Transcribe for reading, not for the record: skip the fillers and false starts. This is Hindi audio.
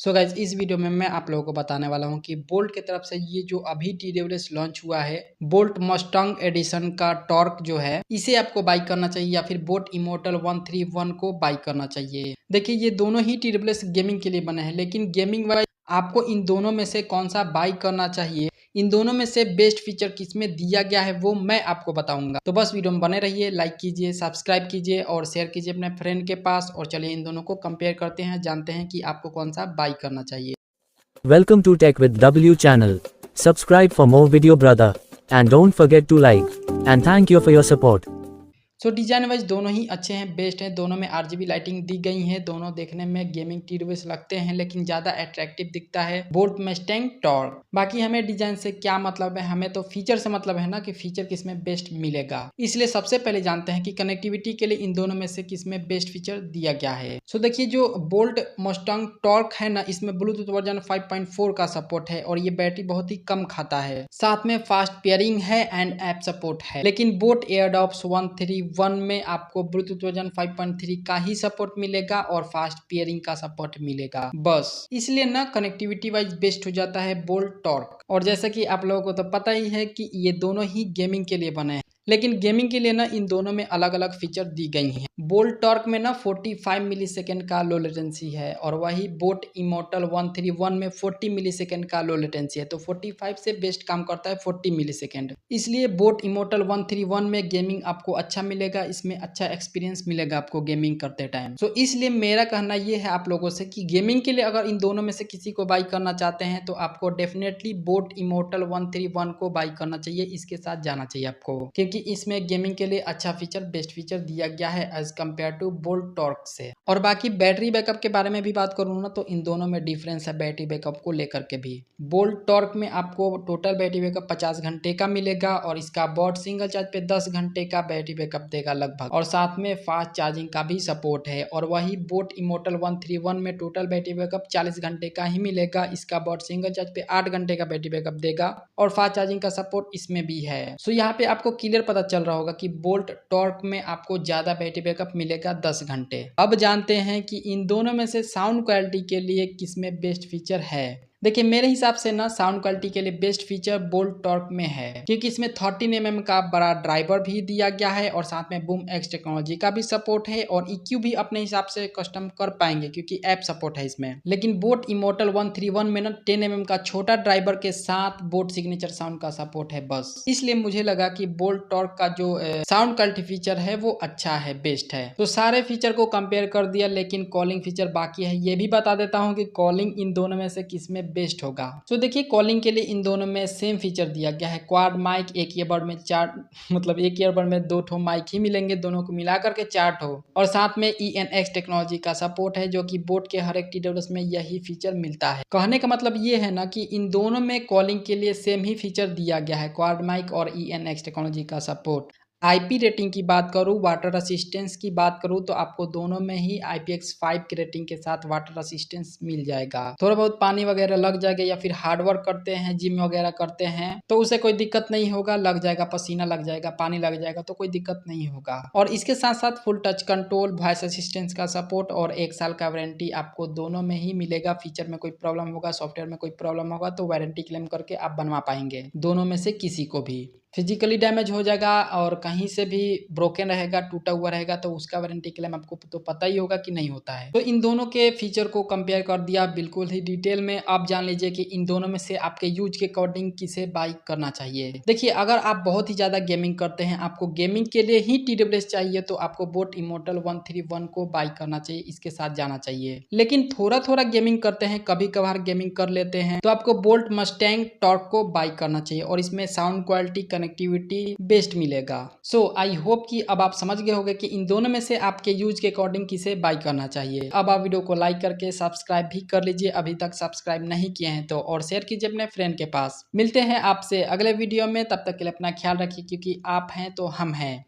सो गाइज इस वीडियो में मैं आप लोगों को बताने वाला हूं कि बोल्ट की तरफ से ये जो अभी TWS लॉन्च हुआ है बोल्ट मस्टंग एडिशन का टॉर्क जो है इसे आपको बाई करना चाहिए या फिर बोट इमोर्टल 131 को बाई करना चाहिए। देखिए ये दोनों ही TWS गेमिंग के लिए बने हैं, लेकिन गेमिंग वाइज आपको इन दोनों में से कौन सा बाई करना चाहिए, इन दोनों में से बेस्ट फीचर किसमें दिया गया है वो मैं आपको बताऊंगा। तो बस वीडियो में बने रहिए, लाइक कीजिए, सब्सक्राइब कीजिए और शेयर कीजिए अपने फ्रेंड के पास। और चलिए इन दोनों को कंपेयर करते हैं, जानते हैं कि आपको कौन सा बाई करना चाहिए। Welcome to Tech with W channel. Subscribe for more video brother. And don't forget to like. And thank you for your support. So design wise दोनों ही अच्छे हैं, बेस्ट हैं। दोनों में RGB लाइटिंग दी गई है, दोनों देखने में गेमिंग TWS लगते हैं, लेकिन ज़्यादा अट्रैक्टिव दिखता है बोल्ट मस्टैंग टॉर्क। बाकी हमें डिजाइन से क्या मतलब है, हमें तो फीचर से मतलब है ना कि फीचर किसमें बेस्ट मिलेगा। इसलिए सबसे पहले जानते हैं कि कनेक्टिविटी के लिए इन दोनों में से किसमें बेस्ट फीचर दिया गया है। सो देखिए जो बोल्ट मस्टैंग टॉर्क है ना, इसमें ब्लूटूथ वर्जन 5.4 का सपोर्ट है और ये बैटरी बहुत ही कम खाता है। साथ में फास्ट पेयरिंग है एंड ऐप सपोर्ट है। लेकिन बोट एयरडॉप्स 131 में आपको ब्लूटूथ वर्जन 5.3 का ही सपोर्ट मिलेगा और फास्ट पेयरिंग का सपोर्ट मिलेगा बस। इसलिए ना कनेक्टिविटी वाइज बेस्ट हो जाता है बोल्ट टॉर्क। और जैसा कि आप लोगों को तो पता ही है कि ये दोनों ही गेमिंग के लिए बने हैं, लेकिन गेमिंग के लिए ना इन दोनों में अलग अलग फीचर दी गई हैं। बोल्ट टॉर्क में ना 45 मिलीसेकंड का लो लेटेंसी है और वही बोट इमोर्टल 131 में 40 मिलीसेकंड का लो लेटेंसी है। तो 45 से बेस्ट काम करता है 40 मिलीसेकंड। इसलिए बोट इमोर्टल 131 में गेमिंग आपको अच्छा मिलेगा, इसमें अच्छा एक्सपीरियंस मिलेगा आपको गेमिंग करते टाइम। तो इसलिए मेरा कहना ये है आप लोगों से कि गेमिंग के लिए अगर इन दोनों में से किसी को बाई करना चाहते हैं तो आपको डेफिनेटली बोट इमोर्टल 131 को बाई करना चाहिए, इसके साथ जाना चाहिए आपको, क्योंकि इसमें गेमिंग के लिए अच्छा फीचर, बेस्ट फीचर दिया गया है as compare to Bolt torque से। और बाकी बैटरी बैकअप के बारे में भी बात करूँ ना तो इन दोनों में डिफरेंस है बैटरी बैकअप को लेकर के भी। बोल्ट टॉर्क में आपको टोटल बैटरी बैकअप 50 घंटे का मिलेगा और इसका बोट सिंगल चार्ज पे 10 घंटे का बैटरी बैकअप देगा लगभग, और साथ में फास्ट चार्जिंग का भी सपोर्ट है। और वही बोट इमोर्टल 131 में टोटल बैटरी बैकअप 40 घंटे का ही मिलेगा, इसका बोट सिंगल चार्ज पे 8 घंटे का बैटरी बैकअप देगा और फास्ट चार्जिंग का सपोर्ट इसमें भी है। सो यहाँ पे आपको क्लियर पता चल रहा होगा कि बोल्ट टॉर्क में आपको ज्यादा बैटरी बैकअप मिलेगा 10 घंटे। अब जानते हैं कि इन दोनों में से साउंड क्वालिटी के लिए किसमें बेस्ट फीचर है। देखिए मेरे हिसाब से ना साउंड क्वालिटी के लिए बेस्ट फीचर बोल्ट टॉर्क में है, क्योंकि इसमें 13 mm का बड़ा ड्राइवर भी दिया गया है और साथ में बूम एक्स टेक्नोलॉजी का भी सपोर्ट है और EQ भी अपने हिसाब से कस्टम कर पाएंगे क्योंकि ऐप सपोर्ट है इसमें। लेकिन बोट इमोर्टल 131 में ना 10 mm का छोटा ड्राइवर के साथ बोट सिग्नेचर साउंड का सपोर्ट है बस। इसलिए मुझे लगा कि बोल्ट टॉर्क का जो साउंड क्वालिटी फीचर है वो अच्छा है, बेस्ट है। तो सारे फीचर को कंपेयर कर दिया, लेकिन कॉलिंग फीचर बाकी है। ये भी बता देता हूँ कि कॉलिंग इन दोनों में से किसमें बेस्ट होगा। तो देखिए कॉलिंग के लिए इन दोनों में सेम फीचर दिया गया है। क्वाड माइक, एक ईयरबड में 4 मतलब एक ईयरबड में 2 ठो माइक ही मिलेंगे, दोनों को मिलाकर के 4 ठो, और साथ में ENX टेक्नोलॉजी का सपोर्ट है जो कि बोट के हर एक TWS में यही फीचर मिलता है। कहने का मतलब ये है ना कि इन दोनों में कॉलिंग के लिए सेम ही फीचर दिया गया है, क्वाड माइक और ENX टेक्नोलॉजी का सपोर्ट। IP रेटिंग की बात करूँ, वाटर असिस्टेंस की बात करूँ तो आपको दोनों में ही IPX5 की रेटिंग के साथ वाटर असिस्टेंस मिल जाएगा। थोड़ा बहुत पानी वगैरह लग जाएगा या फिर हार्ड वर्क करते हैं, जिम वगैरह करते हैं तो उसे कोई दिक्कत नहीं होगा, लग जाएगा, पसीना लग जाएगा, पानी लग जाएगा तो कोई दिक्कत नहीं होगा। और इसके साथ साथ full touch control, voice assistance का सपोर्ट और 1 साल का वारंटी आपको दोनों में ही मिलेगा। फीचर में कोई प्रॉब्लम होगा, सॉफ्टवेयर में कोई प्रॉब्लम होगा तो वारंटी क्लेम करके आप बनवा पाएंगे दोनों में से किसी को भी। फिजिकली डैमेज हो जाएगा और कहीं से भी ब्रोकन रहेगा, टूटा हुआ रहेगा तो उसका वारंटी क्लेम आपको तो पता ही होगा कि नहीं होता है। तो इन दोनों के फीचर को कंपेयर कर दिया बिल्कुल ही डिटेल में। आप जान लीजिए कि इन दोनों में से आपके यूज के अकॉर्डिंग किसे बाई करना चाहिए। देखिए अगर आप बहुत ही ज्यादा गेमिंग करते हैं, आपको गेमिंग के लिए ही TWS चाहिए तो आपको बोट इमोर्टल 131 को बाई करना चाहिए, इसके साथ जाना चाहिए। लेकिन थोड़ा थोड़ा गेमिंग करते हैं, कभी कभार गेमिंग कर लेते हैं तो आपको बोल्ट मस्टैंग टॉर्क को बाई करना चाहिए और इसमें साउंड क्वालिटी, कनेक्टिविटी बेस्ट मिलेगा। सो आई होप कि अब आप समझ गए होंगे कि इन दोनों में से आपके यूज के अकॉर्डिंग किसे बाई करना चाहिए। अब आप वीडियो को लाइक करके सब्सक्राइब भी कर लीजिए अभी तक सब्सक्राइब नहीं किए हैं तो, और शेयर कीजिए अपने फ्रेंड के पास। मिलते हैं आपसे अगले वीडियो में, तब तक के लिए अपना ख्याल रखिए क्योंकि आप हैं तो हम हैं।